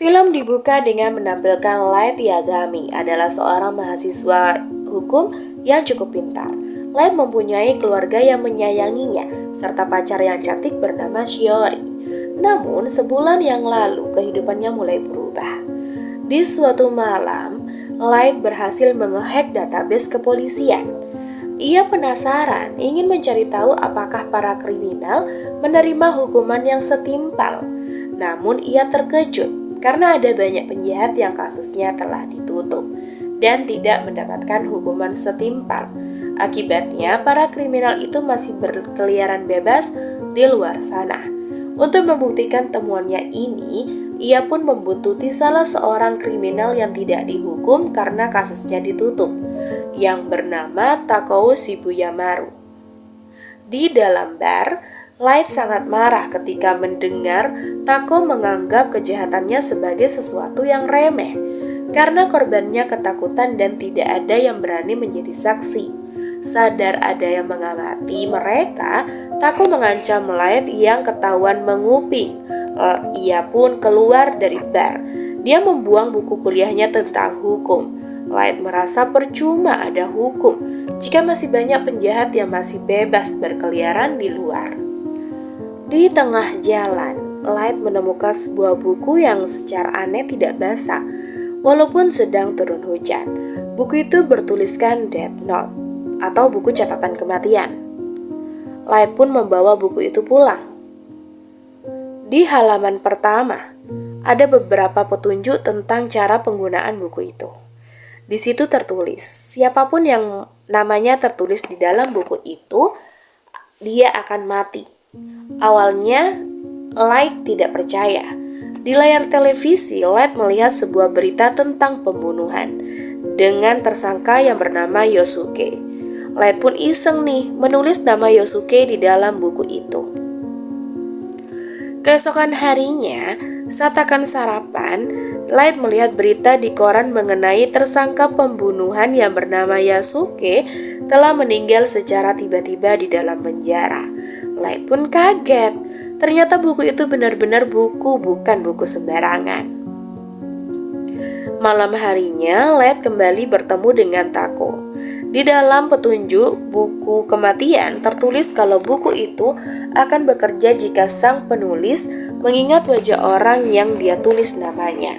Film dibuka dengan menampilkan Light Yagami adalah seorang mahasiswa hukum yang cukup pintar. Light mempunyai keluarga yang menyayanginya serta pacar yang cantik bernama Shiori. Namun sebulan yang lalu kehidupannya mulai berubah. Di suatu malam, Light berhasil menghack database kepolisian. Ia penasaran ingin mencari tahu apakah para kriminal menerima hukuman yang setimpal. Namun ia terkejut karena ada banyak penjahat yang kasusnya telah ditutup dan tidak mendapatkan hukuman setimpal. Akibatnya, para kriminal itu masih berkeliaran bebas di luar sana. Untuk membuktikan temuannya ini, ia pun membuntuti salah seorang kriminal yang tidak dihukum karena kasusnya ditutup, yang bernama Takao Shibuyamaru. Di dalam bar, Light sangat marah ketika mendengar Tako menganggap kejahatannya sebagai sesuatu yang remeh, karena korbannya ketakutan dan tidak ada yang berani menjadi saksi. Sadar ada yang mengamati mereka, Tako mengancam Light yang ketahuan menguping. Ia pun keluar dari bar. Dia membuang buku kuliahnya tentang hukum. Light merasa percuma ada hukum jika masih banyak penjahat yang masih bebas berkeliaran di luar. Di tengah jalan, Light menemukan sebuah buku yang secara aneh tidak basah, walaupun sedang turun hujan. Buku itu bertuliskan Death Note, atau buku catatan kematian. Light pun membawa buku itu pulang. Di halaman pertama, ada beberapa petunjuk tentang cara penggunaan buku itu. Di situ tertulis, siapapun yang namanya tertulis di dalam buku itu, dia akan mati. Awalnya, Light tidak percaya. Di layar televisi, Light melihat sebuah berita tentang pembunuhan dengan tersangka yang bernama Yosuke. Light pun iseng nih menulis nama Yosuke di dalam buku itu. Keesokan harinya, saat akan sarapan, Light melihat berita di koran mengenai tersangka pembunuhan yang bernama Yosuke telah meninggal secara tiba-tiba di dalam penjara. Light pun kaget. Ternyata buku itu benar-benar buku, bukan buku sembarangan. Malam harinya, Light kembali bertemu dengan Tako. Di dalam petunjuk buku kematian tertulis kalau buku itu akan bekerja jika sang penulis mengingat wajah orang yang dia tulis namanya.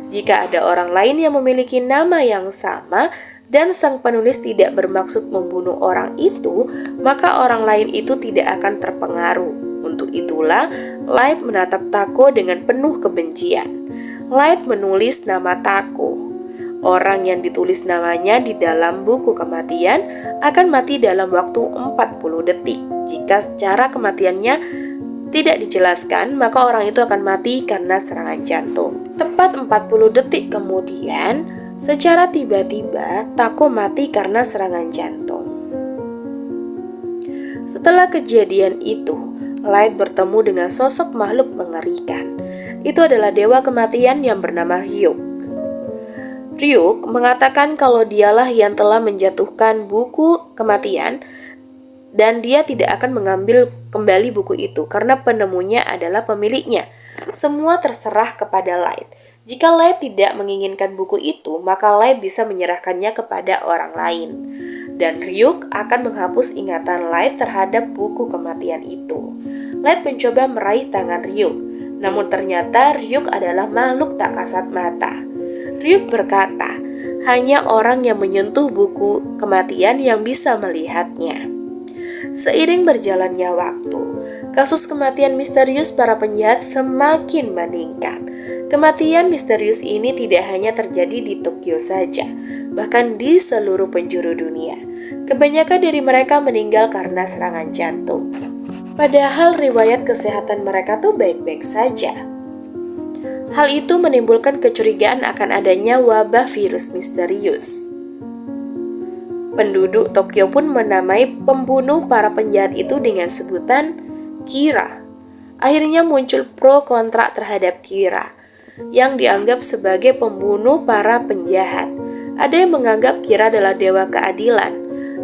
Jika ada orang lain yang memiliki nama yang sama dan sang penulis tidak bermaksud membunuh orang itu, maka orang lain itu tidak akan terpengaruh. Untuk itulah, Light menatap Tako dengan penuh kebencian. Light menulis nama Tako. Orang yang ditulis namanya di dalam buku kematian akan mati dalam waktu 40 detik. Jika cara kematiannya tidak dijelaskan, maka orang itu akan mati karena serangan jantung. Tepat 40 detik kemudian, secara tiba-tiba Tako mati karena serangan jantung. Setelah kejadian itu, Light bertemu dengan sosok makhluk mengerikan. Itu adalah dewa kematian yang bernama Ryuk. Ryuk mengatakan kalau dialah yang telah menjatuhkan buku kematian dan dia tidak akan mengambil kembali buku itu karena penemunya adalah pemiliknya. Semua terserah kepada Light. Jika Light tidak menginginkan buku itu, maka Light bisa menyerahkannya kepada orang lain. Dan Ryuk akan menghapus ingatan Light terhadap buku kematian itu. Light mencoba meraih tangan Ryuk, namun ternyata Ryuk adalah makhluk tak kasat mata. Ryuk berkata, hanya orang yang menyentuh buku kematian yang bisa melihatnya. Seiring berjalannya waktu, kasus kematian misterius para penjahat semakin meningkat. Kematian misterius ini tidak hanya terjadi di Tokyo saja, bahkan di seluruh penjuru dunia. Kebanyakan dari mereka meninggal karena serangan jantung. Padahal riwayat kesehatan mereka tuh baik-baik saja. Hal itu menimbulkan kecurigaan akan adanya wabah virus misterius. Penduduk Tokyo pun menamai pembunuh para penjahat itu dengan sebutan Kira. Akhirnya muncul pro kontra terhadap Kira, yang dianggap sebagai pembunuh para penjahat. Ada yang menganggap Kira adalah dewa keadilan,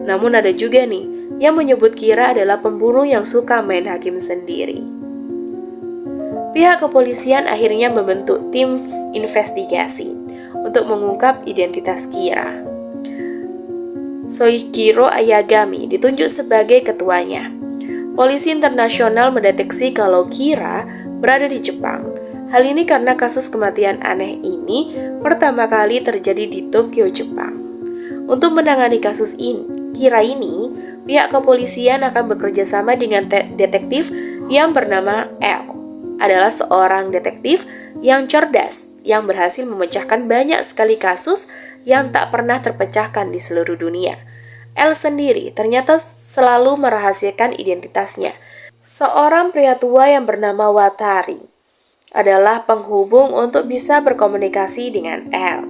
namun ada juga nih yang menyebut Kira adalah pembunuh yang suka main hakim sendiri. Pihak kepolisian akhirnya membentuk tim investigasi untuk mengungkap identitas Kira. Soichiro Ayagami ditunjuk sebagai ketuanya. Polisi internasional mendeteksi kalau Kira berada di Jepang. Hal ini karena kasus kematian aneh ini pertama kali terjadi di Tokyo, Jepang. Untuk menangani kasus Kira ini, pihak kepolisian akan bekerja sama dengan detektif yang bernama L. Adalah seorang detektif yang cerdas yang berhasil memecahkan banyak sekali kasus yang tak pernah terpecahkan di seluruh dunia. L sendiri ternyata selalu merahasiakan identitasnya. Seorang pria tua yang bernama Watari adalah penghubung untuk bisa berkomunikasi dengan L.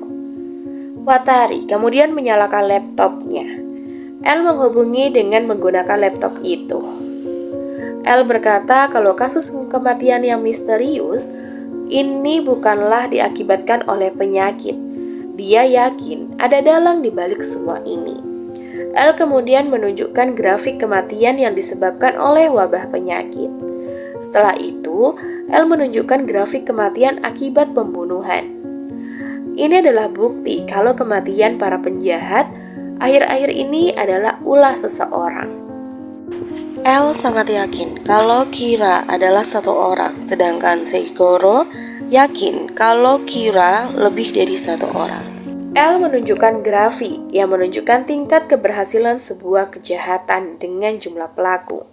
Watari kemudian menyalakan laptopnya. L menghubungi dengan menggunakan laptop itu. L berkata kalau kasus kematian yang misterius ini bukanlah diakibatkan oleh penyakit. Dia yakin ada dalang di balik semua ini. L kemudian menunjukkan grafik kematian yang disebabkan oleh wabah penyakit. Setelah itu, L menunjukkan grafik kematian akibat pembunuhan. Ini adalah bukti kalau kematian para penjahat akhir-akhir ini adalah ulah seseorang. L sangat yakin kalau Kira adalah satu orang, sedangkan Seikoro yakin kalau Kira lebih dari satu orang. L menunjukkan grafik yang menunjukkan tingkat keberhasilan sebuah kejahatan dengan jumlah pelaku.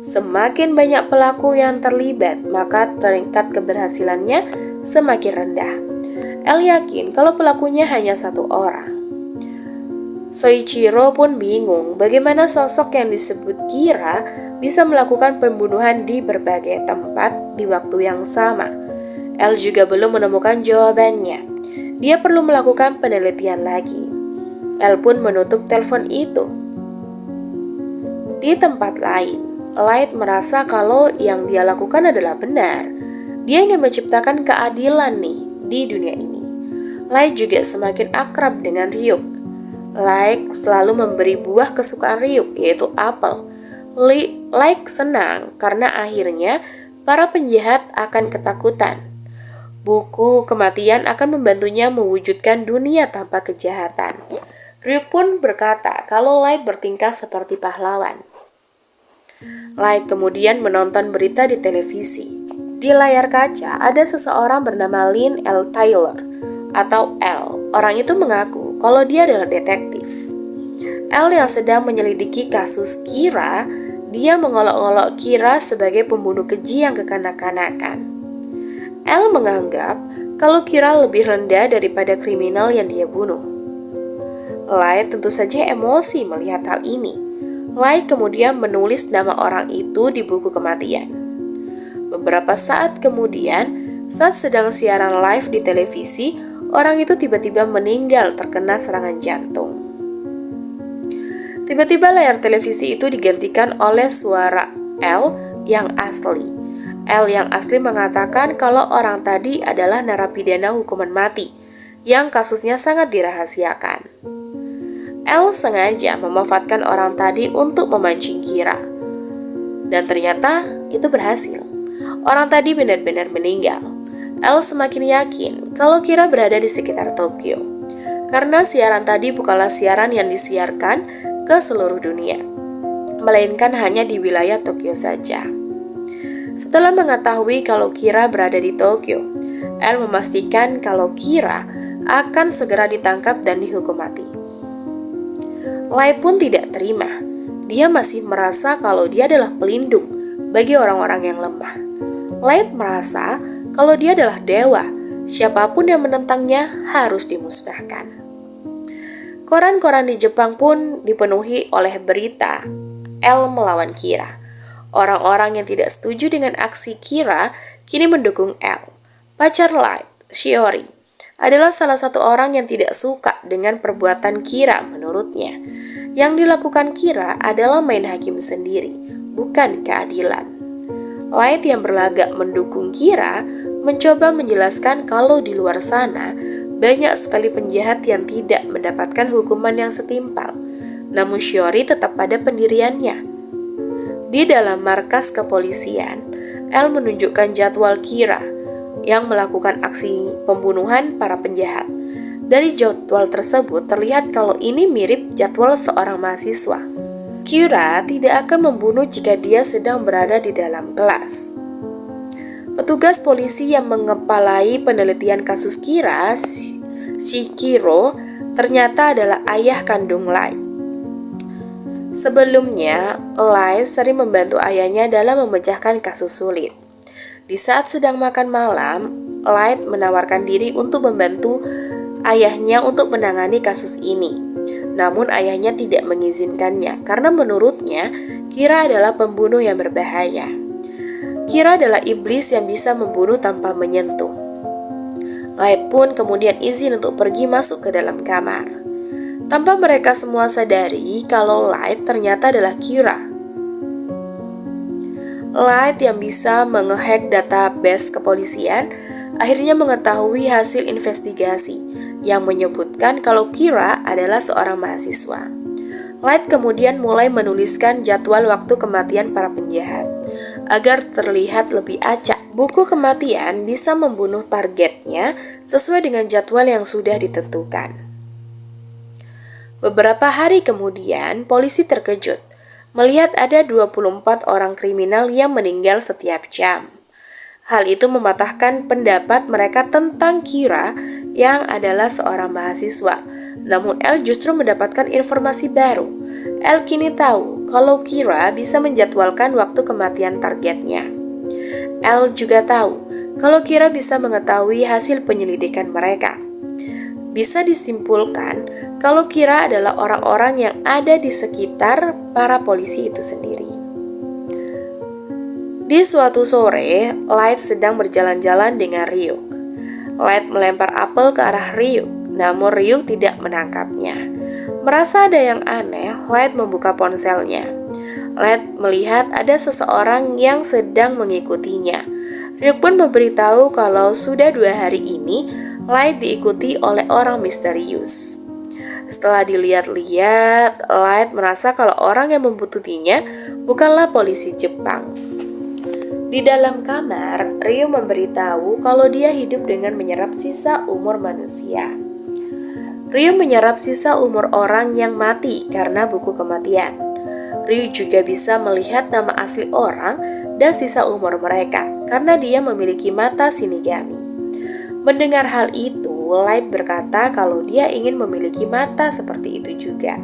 Semakin banyak pelaku yang terlibat, maka tingkat keberhasilannya semakin rendah. L yakin kalau pelakunya hanya satu orang. Soichiro pun bingung bagaimana sosok yang disebut Kira bisa melakukan pembunuhan di berbagai tempat di waktu yang sama. L juga belum menemukan jawabannya. Dia perlu melakukan penelitian lagi. L pun menutup telepon itu. Di tempat lain, Light merasa kalau yang dia lakukan adalah benar. Dia ingin menciptakan keadilan nih di dunia ini. Light juga semakin akrab dengan Ryuk. Light selalu memberi buah kesukaan Ryuk, yaitu apel. Light senang karena akhirnya para penjahat akan ketakutan. Buku kematian akan membantunya mewujudkan dunia tanpa kejahatan. Ryuk pun berkata kalau Light bertingkah seperti pahlawan. Light kemudian menonton berita di televisi. Di layar kaca ada seseorang bernama Lynn L. Taylor atau L. Orang itu mengaku kalau dia adalah detektif. L yang sedang menyelidiki kasus Kira, dia mengolok-olok Kira sebagai pembunuh keji yang kekanak-kanakan. L menganggap kalau Kira lebih rendah daripada kriminal yang dia bunuh. Light tentu saja emosi melihat hal ini. Light kemudian menulis nama orang itu di buku kematian. Beberapa saat kemudian, saat sedang siaran live di televisi, orang itu tiba-tiba meninggal terkena serangan jantung. Tiba-tiba layar televisi itu digantikan oleh suara L yang asli. L yang asli mengatakan kalau orang tadi adalah narapidana hukuman mati yang kasusnya sangat dirahasiakan. L sengaja memanfaatkan orang tadi untuk memancing Kira. Dan ternyata itu berhasil. Orang tadi benar-benar meninggal. L semakin yakin kalau Kira berada di sekitar Tokyo. Karena siaran tadi bukanlah siaran yang disiarkan ke seluruh dunia, melainkan hanya di wilayah Tokyo saja. Setelah mengetahui kalau Kira berada di Tokyo, L memastikan kalau Kira akan segera ditangkap dan dihukum mati. Light pun tidak terima. Dia masih merasa kalau dia adalah pelindung bagi orang-orang yang lemah. Light merasa kalau dia adalah dewa. Siapapun yang menentangnya harus dimusnahkan. Koran-koran di Jepang pun dipenuhi oleh berita L melawan Kira. Orang-orang yang tidak setuju dengan aksi Kira kini mendukung L. Pacar Light, Shiori, adalah salah satu orang yang tidak suka dengan perbuatan Kira menurutnya. Yang dilakukan Kira adalah main hakim sendiri, bukan keadilan. Light yang berlagak mendukung Kira mencoba menjelaskan kalau di luar sana banyak sekali penjahat yang tidak mendapatkan hukuman yang setimpal. Namun Shiori tetap pada pendiriannya. Di dalam markas kepolisian, L menunjukkan jadwal Kira yang melakukan aksi pembunuhan para penjahat. Dari jadwal tersebut terlihat kalau ini mirip jadwal seorang mahasiswa. Kira tidak akan membunuh jika dia sedang berada di dalam kelas. Petugas polisi yang mengepalai penelitian kasus Kira, Shikiro, ternyata adalah ayah kandung Light. Sebelumnya, Light sering membantu ayahnya dalam memecahkan kasus sulit. Di saat sedang makan malam, Light menawarkan diri untuk membantu ayahnya untuk menangani kasus ini. Namun ayahnya tidak mengizinkannya karena menurutnya Kira adalah pembunuh yang berbahaya. Kira adalah iblis yang bisa membunuh tanpa menyentuh. Light pun kemudian izin untuk pergi masuk ke dalam kamar. Tanpa mereka semua sadari kalau Light ternyata adalah Kira. Light yang bisa menghack database kepolisian akhirnya mengetahui hasil investigasi yang menyebutkan kalau Kira adalah seorang mahasiswa. Light kemudian mulai menuliskan jadwal waktu kematian para penjahat agar terlihat lebih acak. Buku kematian bisa membunuh targetnya sesuai dengan jadwal yang sudah ditentukan. Beberapa hari kemudian, polisi terkejut melihat ada 24 orang kriminal yang meninggal setiap jam. Hal itu mematahkan pendapat mereka tentang Kira yang adalah seorang mahasiswa. Namun L justru mendapatkan informasi baru. L kini tahu kalau Kira bisa menjadwalkan waktu kematian targetnya. L juga tahu kalau Kira bisa mengetahui hasil penyelidikan mereka. Bisa disimpulkan kalau Kira adalah orang-orang yang ada di sekitar para polisi itu sendiri. Di suatu sore, Light sedang berjalan-jalan dengan Ryuk. Light melempar apel ke arah Ryuk, namun Ryuk tidak menangkapnya. Merasa ada yang aneh, Light membuka ponselnya. Light melihat ada seseorang yang sedang mengikutinya. Ryuk pun memberitahu kalau sudah 2 hari ini Light diikuti oleh orang misterius. Setelah dilihat-lihat, Light merasa kalau orang yang membutuhkannya bukanlah polisi Jepang. Di dalam kamar, Ryu memberitahu kalau dia hidup dengan menyerap sisa umur manusia. Ryu menyerap sisa umur orang yang mati karena buku kematian. Ryu juga bisa melihat nama asli orang dan sisa umur mereka karena dia memiliki mata Shinigami. Mendengar hal itu, Light berkata kalau dia ingin memiliki mata seperti itu juga,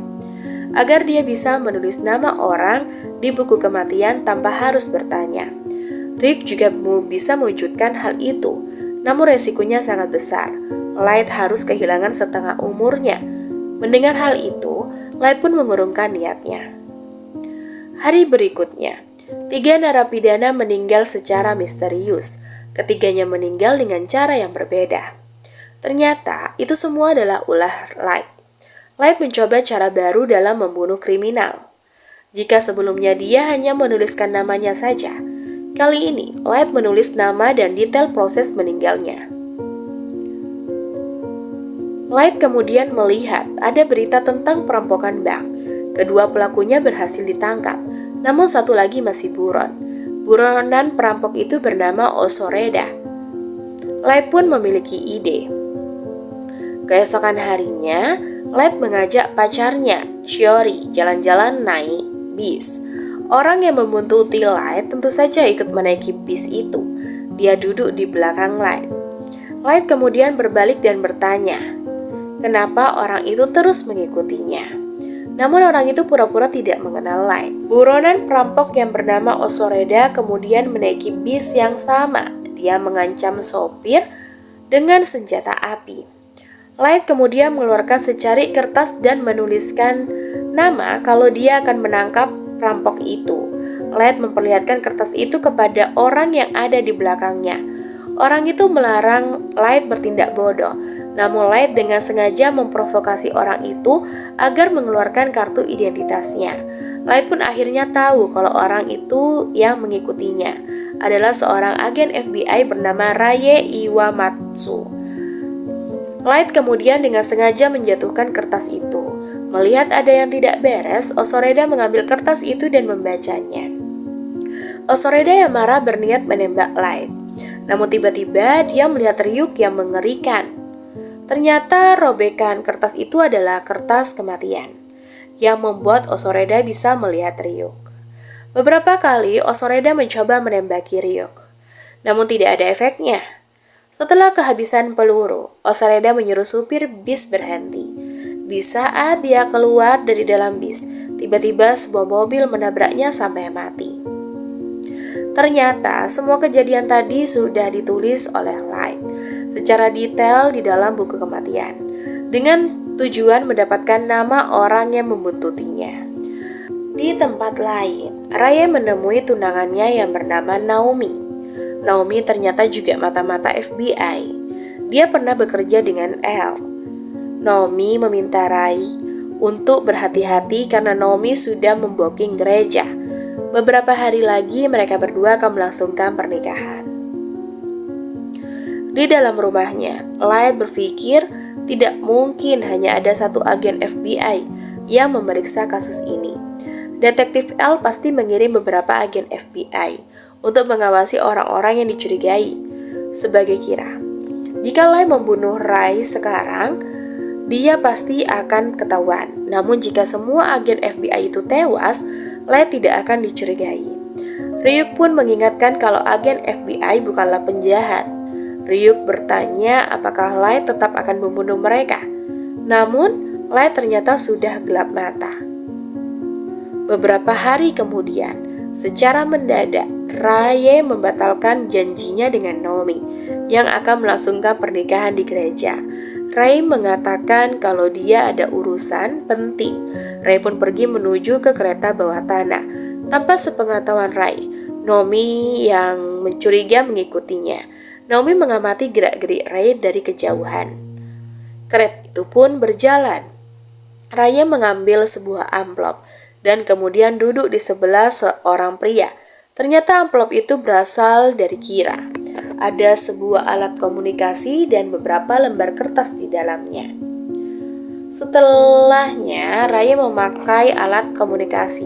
agar dia bisa menulis nama orang di buku kematian tanpa harus bertanya. Rick juga bisa mewujudkan hal itu, namun resikonya sangat besar. Light harus kehilangan setengah umurnya. Mendengar hal itu, Light pun mengurungkan niatnya. Hari berikutnya, 3 narapidana meninggal secara misterius. Ketiganya meninggal dengan cara yang berbeda. Ternyata itu semua adalah ulah Light. Light mencoba cara baru dalam membunuh kriminal. Jika sebelumnya dia hanya menuliskan namanya saja, kali ini Light menulis nama dan detail proses meninggalnya. Light kemudian melihat ada berita tentang perampokan bank. Kedua pelakunya berhasil ditangkap, namun satu lagi masih buron. Buronan perampok itu bernama Osoreda. Light pun memiliki ide. Keesokan harinya, Light mengajak pacarnya, Shiori, jalan-jalan naik bis. Orang yang membuntuti Light tentu saja ikut menaiki bis itu. Dia duduk di belakang Light. Light kemudian berbalik dan bertanya, kenapa orang itu terus mengikutinya. Namun orang itu pura-pura tidak mengenal Light. Buronan perampok yang bernama Osoreda kemudian menaiki bis yang sama. Dia mengancam sopir dengan senjata api. Light kemudian mengeluarkan secari kertas dan menuliskan nama kalau dia akan menangkap perampok itu. Light memperlihatkan kertas itu kepada orang yang ada di belakangnya. Orang itu melarang Light bertindak bodoh. Namun Light dengan sengaja memprovokasi orang itu agar mengeluarkan kartu identitasnya. Light pun akhirnya tahu kalau orang itu yang mengikutinya adalah seorang agen FBI bernama Raye Iwamatsu. Light kemudian dengan sengaja menjatuhkan kertas itu. Melihat ada yang tidak beres, Osoreda mengambil kertas itu dan membacanya. Osoreda yang marah berniat menembak Light. Namun tiba-tiba dia melihat Ryuk yang mengerikan. Ternyata robekan kertas itu adalah kertas kematian yang membuat Osoreda bisa melihat Ryuk. Beberapa kali Osoreda mencoba menembaki Ryuk, namun tidak ada efeknya. Setelah kehabisan peluru, Osoreda menyuruh supir bis berhenti. Di saat dia keluar dari dalam bis, tiba-tiba sebuah mobil menabraknya sampai mati. Ternyata semua kejadian tadi sudah ditulis oleh Light secara detail di dalam buku kematian, dengan tujuan mendapatkan nama orang yang membuntutinya. Di tempat lain, Raya menemui tunangannya yang bernama Naomi. Naomi ternyata juga mata-mata FBI. Dia pernah bekerja dengan Elle. Naomi meminta Rai untuk berhati-hati karena Naomi sudah membooking gereja. Beberapa hari lagi mereka berdua akan melangsungkan pernikahan. Di dalam rumahnya, Light berpikir tidak mungkin hanya ada satu agen FBI yang memeriksa kasus ini. Detektif L pasti mengirim beberapa agen FBI untuk mengawasi orang-orang yang dicurigai. Sebagai kira, jika Light membunuh Rai sekarang, dia pasti akan ketahuan. Namun jika semua agen FBI itu tewas, Light tidak akan dicurigai. Ryuk pun mengingatkan kalau agen FBI bukanlah penjahat. Ryuk bertanya apakah Light tetap akan membunuh mereka. Namun, Light ternyata sudah gelap mata. Beberapa hari kemudian, secara mendadak, Raye membatalkan janjinya dengan Naomi yang akan melangsungkan pernikahan di gereja. Ray mengatakan kalau dia ada urusan penting. Ray pun pergi menuju ke kereta bawah tanah. Tanpa sepengetahuan Ray, Naomi yang mencuriga mengikutinya. Naomi mengamati gerak-gerik Ray dari kejauhan. Kereta itu pun berjalan. Ray mengambil sebuah amplop dan kemudian duduk di sebelah seorang pria. Ternyata amplop itu berasal dari Kira. Ada sebuah alat komunikasi dan beberapa lembar kertas di dalamnya. Setelahnya, Raya memakai alat komunikasi.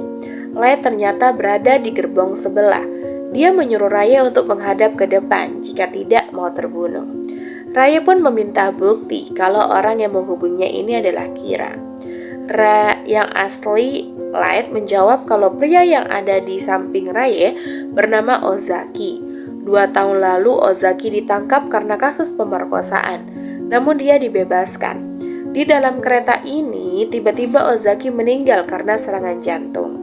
Light ternyata berada di gerbong sebelah. Dia menyuruh Raya untuk menghadap ke depan jika tidak mau terbunuh. Raya pun meminta bukti kalau orang yang menghubunginya ini adalah Kira. Yang asli, Light menjawab kalau pria yang ada di samping Raya bernama Ozaki. 2 tahun lalu Ozaki ditangkap karena kasus pemerkosaan, namun dia dibebaskan. Di dalam kereta ini, tiba-tiba Ozaki meninggal karena serangan jantung.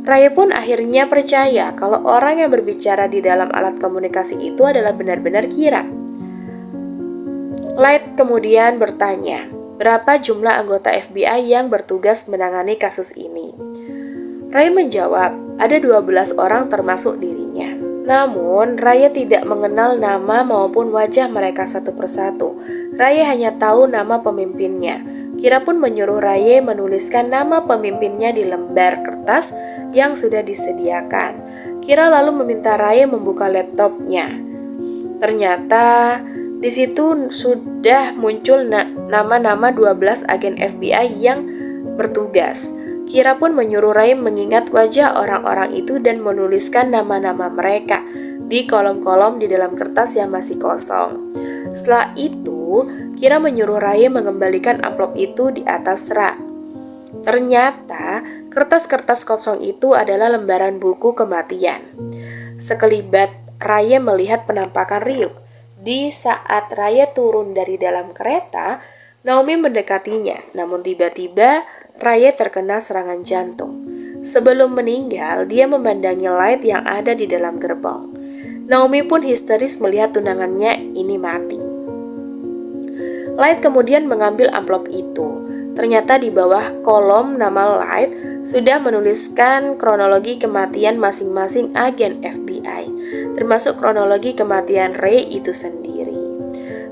Raya pun akhirnya percaya kalau orang yang berbicara di dalam alat komunikasi itu adalah benar-benar Kira. Light kemudian bertanya, berapa jumlah anggota FBI yang bertugas menangani kasus ini? Raya menjawab, ada 12 orang termasuk dirinya. Namun, Raya tidak mengenal nama maupun wajah mereka satu persatu. Raya hanya tahu nama pemimpinnya. Kira pun menyuruh Raya menuliskan nama pemimpinnya di lembar kertas yang sudah disediakan. Kira lalu meminta Raya membuka laptopnya. Ternyata di situ sudah muncul nama-nama 12 agen FBI yang bertugas. Kira pun menyuruh Ray mengingat wajah orang-orang itu dan menuliskan nama-nama mereka di kolom-kolom di dalam kertas yang masih kosong. Setelah itu, Kira menyuruh Ray mengembalikan amplop itu di atas rak. Ternyata, kertas-kertas kosong itu adalah lembaran buku kematian. Sekelibat, Ray melihat penampakan Ryuk. Di saat Ray turun dari dalam kereta, Naomi mendekatinya, namun tiba-tiba Raya terkena serangan jantung. Sebelum meninggal, dia memandangi Light yang ada di dalam gerbong. Naomi pun histeris melihat tunangannya ini mati. Light kemudian mengambil amplop itu. Ternyata di bawah kolom nama Light sudah menuliskan kronologi kematian masing-masing agen FBI, termasuk kronologi kematian Ray itu sendiri.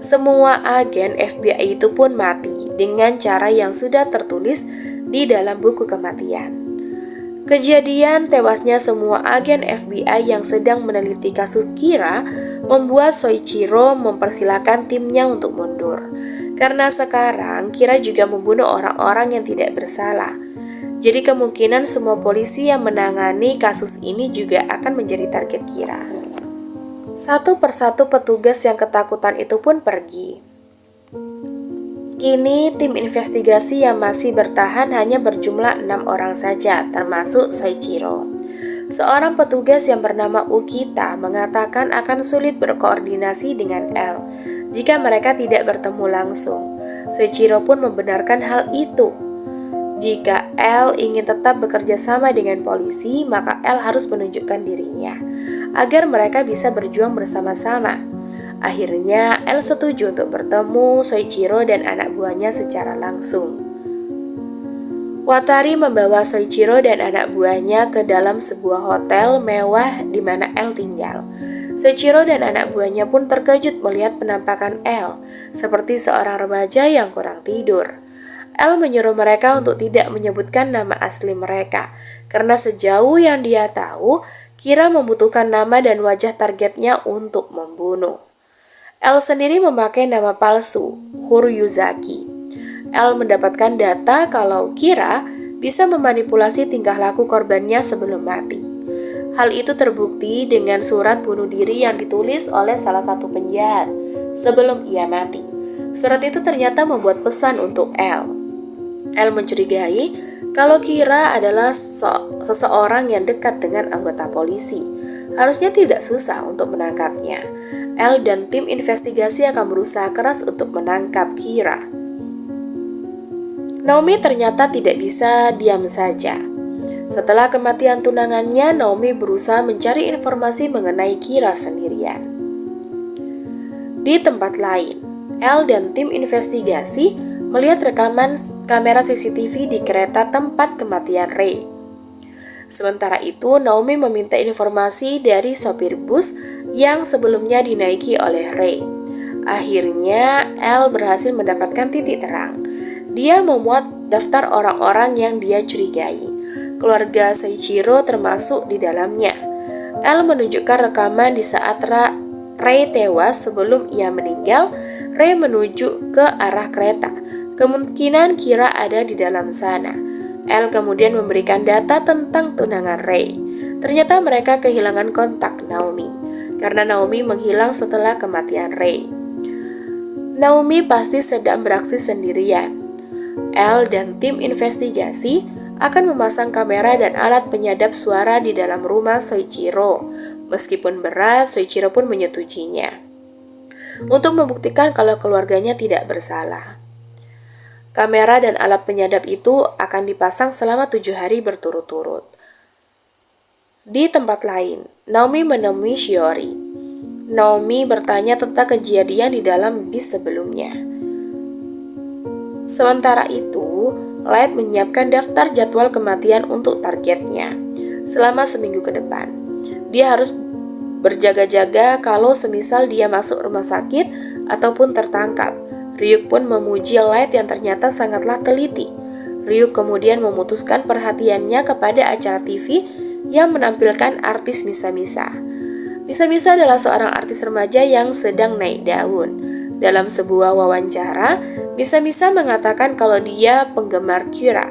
Semua agen FBI itu pun mati dengan cara yang sudah tertulis di dalam buku kematian. Kejadian tewasnya semua agen FBI yang sedang meneliti kasus Kira membuat Soichiro mempersilahkan timnya untuk mundur. Karena sekarang Kira juga membunuh orang-orang yang tidak bersalah. Jadi kemungkinan semua polisi yang menangani kasus ini juga akan menjadi target Kira. Satu persatu petugas yang ketakutan itu pun pergi. Kini tim investigasi yang masih bertahan hanya berjumlah 6 orang saja, termasuk Soichiro. Seorang petugas yang bernama Ukita mengatakan akan sulit berkoordinasi dengan L jika mereka tidak bertemu langsung. Soichiro pun membenarkan hal itu. Jika L ingin tetap bekerja sama dengan polisi, maka L harus menunjukkan dirinya agar mereka bisa berjuang bersama-sama. Akhirnya, L setuju untuk bertemu Soichiro dan anak buahnya secara langsung. Watari membawa Soichiro dan anak buahnya ke dalam sebuah hotel mewah di mana L tinggal. Soichiro dan anak buahnya pun terkejut melihat penampakan L, seperti seorang remaja yang kurang tidur. L menyuruh mereka untuk tidak menyebutkan nama asli mereka, karena sejauh yang dia tahu, Kira membutuhkan nama dan wajah targetnya untuk membunuh. L sendiri memakai nama palsu, Horyuzaki. L mendapatkan data kalau Kira bisa memanipulasi tingkah laku korbannya sebelum mati. Hal itu terbukti dengan surat bunuh diri yang ditulis oleh salah satu penjahat sebelum ia mati. Surat itu ternyata membuat pesan untuk L. L mencurigai kalau Kira adalah seseorang yang dekat dengan anggota polisi. Harusnya tidak susah untuk menangkapnya. L dan tim investigasi akan berusaha keras untuk menangkap Kira. Naomi ternyata tidak bisa diam saja. Setelah kematian tunangannya, Naomi berusaha mencari informasi mengenai Kira sendirian. Di tempat lain, L dan tim investigasi melihat rekaman kamera CCTV di kereta tempat kematian Ray. Sementara itu, Naomi meminta informasi dari sopir bus yang sebelumnya dinaiki oleh Ray. Akhirnya, L berhasil mendapatkan titik terang. Dia memuat daftar orang-orang yang dia curigai. Keluarga Soichiro termasuk di dalamnya. L menunjukkan rekaman di saat Ray tewas. Sebelum ia meninggal, Ray menuju ke arah kereta. Kemungkinan Kira ada di dalam sana. L kemudian memberikan data tentang tunangan Ray. Ternyata mereka kehilangan kontak Naomi, karena Naomi menghilang setelah kematian Ray. Naomi pasti sedang beraksi sendirian. L dan tim investigasi akan memasang kamera dan alat penyadap suara di dalam rumah Soichiro. Meskipun berat, Soichiro pun menyetujuinya untuk membuktikan kalau keluarganya tidak bersalah. Kamera dan alat penyadap itu akan dipasang selama 7 hari berturut-turut. Di tempat lain, Naomi menemui Shiori. Naomi bertanya tentang kejadian di dalam bis sebelumnya. Sementara itu, Light menyiapkan daftar jadwal kematian untuk targetnya selama seminggu ke depan. Dia harus berjaga-jaga kalau semisal dia masuk rumah sakit ataupun tertangkap. Ryuk pun memuji Light yang ternyata sangatlah teliti. Ryuk kemudian memutuskan perhatiannya kepada acara TV yang menampilkan artis Misa-Misa. Misa-Misa adalah seorang artis remaja yang sedang naik daun. Dalam sebuah wawancara, Misa-Misa mengatakan kalau dia penggemar Kira.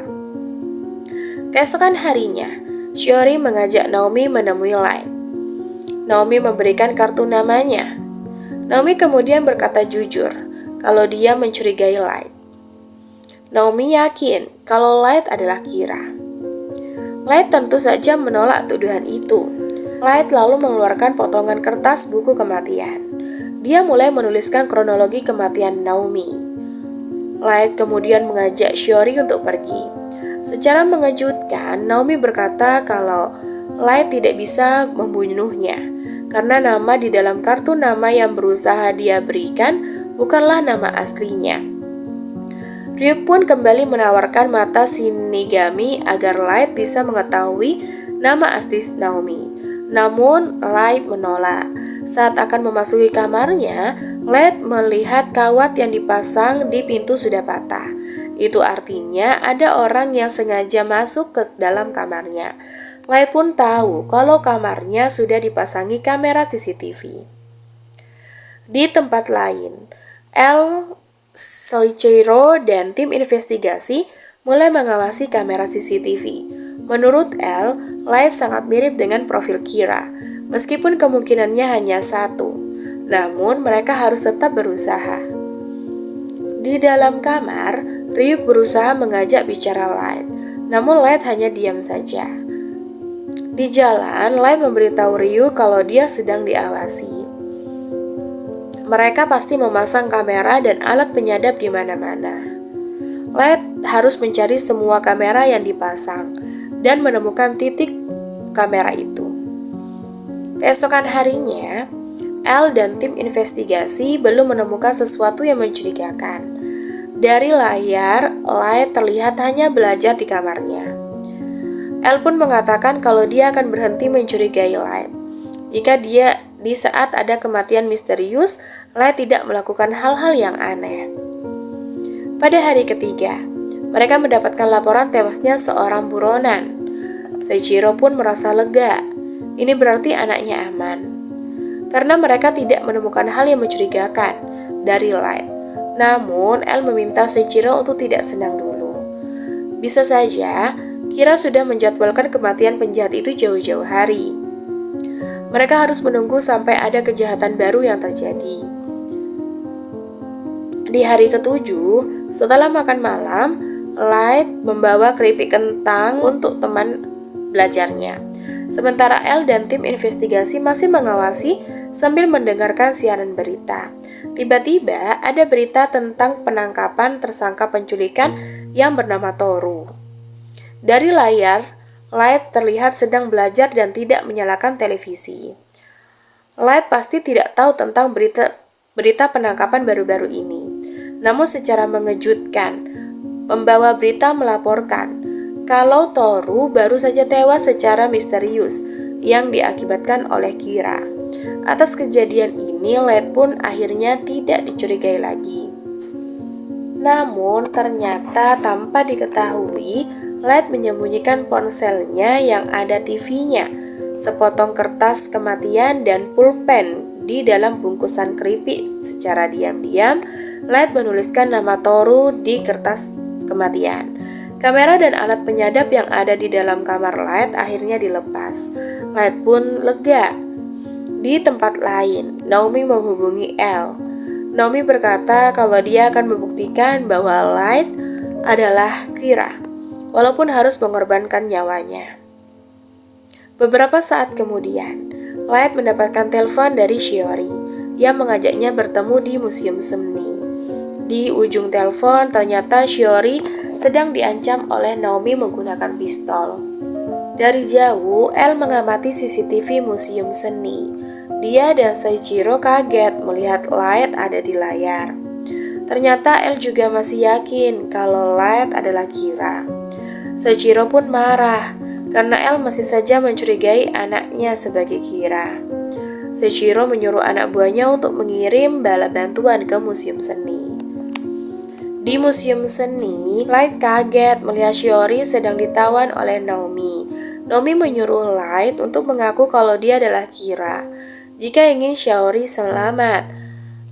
Keesokan harinya, Shiori mengajak Naomi menemui Light. Naomi memberikan kartu namanya. Naomi kemudian berkata jujur kalau dia mencurigai Light. Naomi yakin kalau Light adalah Kira. Light tentu saja menolak tuduhan itu. Light lalu mengeluarkan potongan kertas buku kematian. Dia mulai menuliskan kronologi kematian Naomi. Light kemudian mengajak Shiori untuk pergi. Secara mengejutkan, Naomi berkata kalau Light tidak bisa membunuhnya karena nama di dalam kartu nama yang berusaha dia berikan bukanlah nama aslinya. Ryuk pun kembali menawarkan mata Shinigami agar Light bisa mengetahui nama asli Naomi. Namun Light menolak. Saat akan memasuki kamarnya, Light melihat kawat yang dipasang di pintu sudah patah. Itu artinya ada orang yang sengaja masuk ke dalam kamarnya. Light pun tahu kalau kamarnya sudah dipasangi kamera CCTV. Di tempat lain, Soichiro dan tim investigasi mulai mengawasi kamera CCTV. Menurut Elle, Light sangat mirip dengan profil Kira, meskipun kemungkinannya hanya satu. Namun mereka harus tetap berusaha. Di dalam kamar, Ryuk berusaha mengajak bicara Light, namun Light hanya diam saja. Di jalan, Light memberitahu Ryuk kalau dia sedang diawasi. Mereka pasti memasang kamera dan alat penyadap di mana-mana. Light harus mencari semua kamera yang dipasang dan menemukan titik kamera itu. Keesokan harinya, Elle dan tim investigasi belum menemukan sesuatu yang mencurigakan. Dari layar, Light terlihat hanya belajar di kamarnya. Elle pun mengatakan kalau dia akan berhenti mencurigai Light jika dia di saat ada kematian misterius, Light tidak melakukan hal-hal yang aneh. Pada hari ketiga, mereka mendapatkan laporan tewasnya seorang buronan. Seiichiro pun merasa lega. Ini berarti anaknya aman. Karena mereka tidak menemukan hal yang mencurigakan dari Light. Namun, Elle meminta Seiichiro untuk tidak senang dulu. Bisa saja, Kira sudah menjadwalkan kematian penjahat itu jauh-jauh hari. Mereka harus menunggu sampai ada kejahatan baru yang terjadi. Di hari ketujuh, setelah makan malam, Light membawa keripik kentang untuk teman belajarnya. Sementara Elle dan tim investigasi masih mengawasi sambil mendengarkan siaran berita. Tiba-tiba ada berita tentang penangkapan tersangka penculikan yang bernama Toru. Dari layar, Light terlihat sedang belajar dan tidak menyalakan televisi. Light pasti tidak tahu tentang berita penangkapan baru-baru ini. Namun secara mengejutkan, pembawa berita melaporkan kalau Toru baru saja tewas secara misterius yang diakibatkan oleh Kira. Atas kejadian ini, Light pun akhirnya tidak dicurigai lagi. Namun ternyata tanpa diketahui, Light menyembunyikan ponselnya yang ada TV-nya, sepotong kertas kematian dan pulpen di dalam bungkusan keripik. Secara diam-diam, Light menuliskan nama Toru di kertas kematian. Kamera dan alat penyadap yang ada di dalam kamar Light akhirnya dilepas. Light pun lega. Di tempat lain, Naomi menghubungi Elle. Naomi berkata kalau dia akan membuktikan bahwa Light adalah Kira, walaupun harus mengorbankan nyawanya. Beberapa saat kemudian, Light mendapatkan telepon dari Shiori yang mengajaknya bertemu di museum seni. Di ujung telepon ternyata Shiori sedang diancam oleh Naomi menggunakan pistol. Dari jauh, Elle mengamati CCTV museum seni. Dia dan Seiichiro kaget melihat Light ada di layar. Ternyata Elle juga masih yakin kalau Light adalah Kira. Seiichiro pun marah karena Elle masih saja mencurigai anaknya sebagai Kira. Seiichiro menyuruh anak buahnya untuk mengirim bala bantuan ke museum seni. Di museum seni, Light kaget melihat Shiori sedang ditawan oleh Naomi. Naomi menyuruh Light untuk mengaku kalau dia adalah Kira jika ingin Shiori selamat.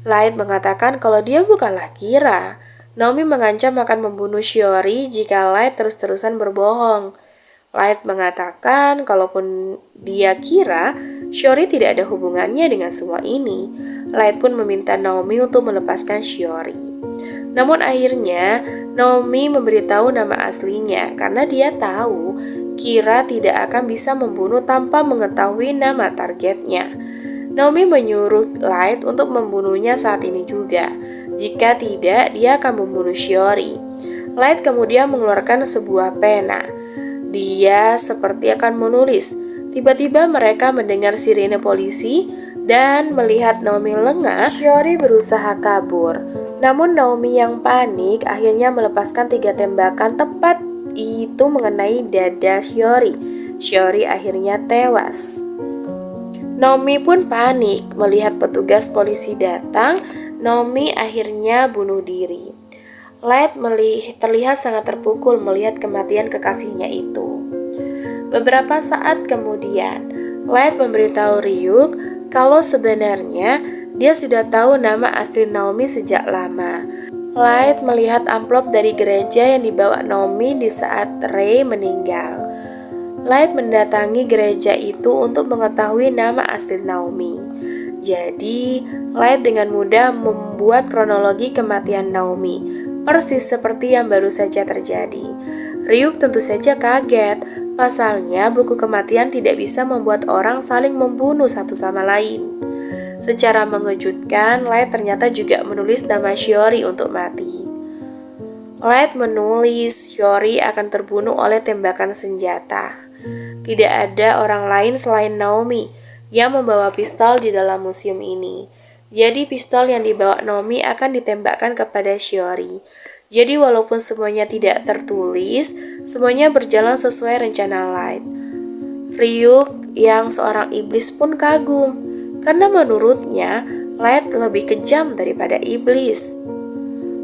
Light mengatakan kalau dia bukanlah Kira. Naomi mengancam akan membunuh Shiori jika Light terus-terusan berbohong. Light mengatakan kalaupun dia Kira, Shiori tidak ada hubungannya dengan semua ini. Light pun meminta Naomi untuk melepaskan Shiori. Namun akhirnya, Naomi memberitahu nama aslinya karena dia tahu Kira tidak akan bisa membunuh tanpa mengetahui nama targetnya. Naomi menyuruh Light untuk membunuhnya saat ini juga. Jika tidak, dia akan membunuh Shiori. Light kemudian mengeluarkan sebuah pena. Dia seperti akan menulis. Tiba-tiba mereka mendengar sirene polisi dan melihat Naomi lengah. Shiori berusaha kabur. Namun Naomi yang panik akhirnya melepaskan 3 tembakan tepat itu mengenai dada Shiori. Shiori akhirnya tewas. Naomi pun panik melihat petugas polisi datang. Naomi akhirnya bunuh diri. Light terlihat sangat terpukul melihat kematian kekasihnya itu. Beberapa saat kemudian, Light memberitahu Ryuk kalau sebenarnya dia sudah tahu nama asli Naomi sejak lama. Light melihat amplop dari gereja yang dibawa Naomi di saat Ray meninggal. Light mendatangi gereja itu untuk mengetahui nama asli Naomi. Jadi, Light dengan mudah membuat kronologi kematian Naomi, persis seperti yang baru saja terjadi. Ryuk tentu saja kaget, pasalnya buku kematian tidak bisa membuat orang saling membunuh satu sama lain. Secara mengejutkan, Light ternyata juga menulis nama Shiori untuk mati. Light menulis Shiori akan terbunuh oleh tembakan senjata. Tidak ada orang lain selain Naomi yang membawa pistol di dalam museum ini. Jadi pistol yang dibawa Naomi akan ditembakkan kepada Shiori. Jadi walaupun semuanya tidak tertulis, semuanya berjalan sesuai rencana Light. Ryuk yang seorang iblis pun kagum. Karena menurutnya, Light lebih kejam daripada iblis.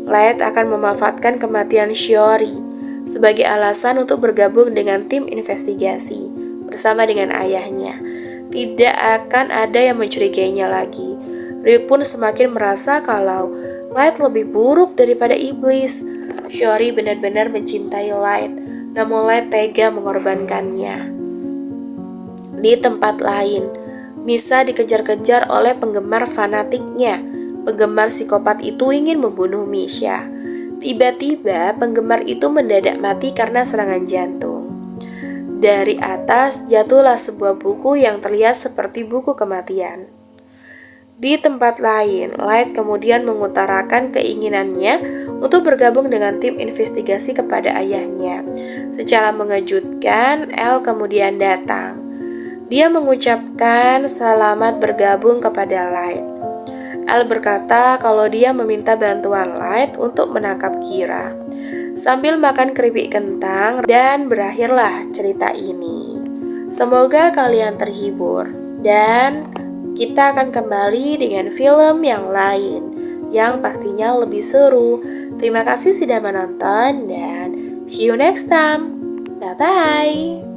Light akan memanfaatkan kematian Shiori sebagai alasan untuk bergabung dengan tim investigasi bersama dengan ayahnya. Tidak akan ada yang mencurigainya lagi. Ryuk pun semakin merasa kalau Light lebih buruk daripada iblis. Shiori benar-benar mencintai Light, namun Light tega mengorbankannya. Di tempat lain, Misa dikejar-kejar oleh penggemar fanatiknya. Penggemar psikopat itu ingin membunuh Misha. Tiba-tiba penggemar itu mendadak mati karena serangan jantung. Dari atas jatuhlah sebuah buku yang terlihat seperti buku kematian. Di tempat lain, Light kemudian mengutarakan keinginannya untuk bergabung dengan tim investigasi kepada ayahnya. Secara mengejutkan, L kemudian datang. Dia mengucapkan selamat bergabung kepada Light. L berkata kalau dia meminta bantuan Light untuk menangkap Kira. Sambil makan keripik kentang dan berakhirlah cerita ini. Semoga kalian terhibur dan kita akan kembali dengan film yang lain yang pastinya lebih seru. Terima kasih sudah menonton dan see you next time. Bye-bye.